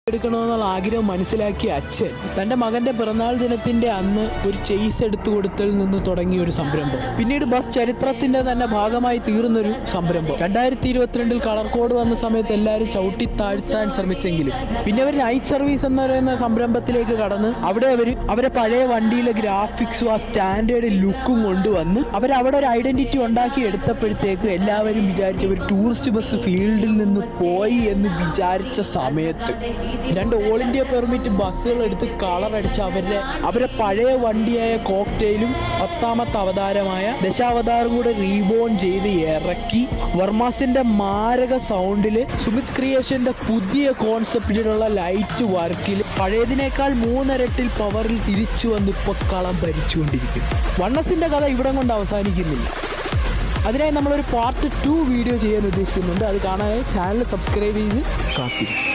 എടുക്കണമെന്നുള്ള ആഗ്രഹം മനസ്സിലാക്കിയ അച്ഛൻ തൻ്റെ മകൻ്റെ പിറന്നാൾ ദിനത്തിൻ്റെ അന്ന് ഒരു ചെയ്സ് എടുത്തു കൊടുത്തതിൽ നിന്ന് തുടങ്ങിയ ഒരു സംരംഭം പിന്നീട് ബസ് ചരിത്രത്തിൻ്റെ തന്നെ ഭാഗമായി തീർന്നൊരു സംരംഭം. 2022 കളർ കോഡ് വന്ന സമയത്ത് എല്ലാവരും ചവിട്ടി താഴ്ത്താൻ ശ്രമിച്ചെങ്കിലും പിന്നെ അവർ നൈറ്റ് സർവീസ് എന്ന് പറയുന്ന സംരംഭത്തിലേക്ക് കടന്ന് അവിടെ അവരെ പഴയ വണ്ടിയിലെ ഗ്രാഫിക്സും ആ സ്റ്റാൻഡേർഡ് ലുക്കും കൊണ്ടുവന്ന് അവരവിടെ ഒരു ഐഡന്റിറ്റി ഉണ്ടാക്കി എടുത്തപ്പോഴത്തേക്ക് എല്ലാവരും വിചാരിച്ച ഒരു ടൂറിസ്റ്റ് ബസ് ഫീൽഡിൽ നിന്ന് പോയി എന്ന് വിചാരിച്ച സമയത്ത് 2 ഓൾ ഇന്ത്യ പെർമിറ്റ് ബസ്സുകൾ എടുത്ത് കളർ അടിച്ച് അവരെ പഴയ വണ്ടിയായ കോക്ടെയിലും 10ാമത്തെ അവതാരമായ ദശാവതാരം കൂടെ റീബോൺ ചെയ്ത് ഇറക്കി വർമാസിന്റെ മാരക സൗണ്ടില് സുമിത് ക്രിയേഷന്റെ പുതിയ കോൺസെപ്റ്റിലുള്ള ലൈറ്റ് വർക്കിൽ പഴയതിനേക്കാൾ 3 ഇരട്ടിൽ പവറിൽ തിരിച്ചു വന്ന് ഇപ്പൊ കളം ഭരിച്ചുകൊണ്ടിരിക്കുന്നു. വണ്ണസിന്റെ കഥ ഇവിടം കൊണ്ട് അവസാനിക്കുന്നില്ല. അതിനായി നമ്മളൊരു പാർട്ട് 2 വീഡിയോ ചെയ്യാൻ ഉദ്ദേശിക്കുന്നുണ്ട്. അത് കാണാനായി ചാനൽ സബ്സ്ക്രൈബ് ചെയ്ത് കാത്തിരിക്കും.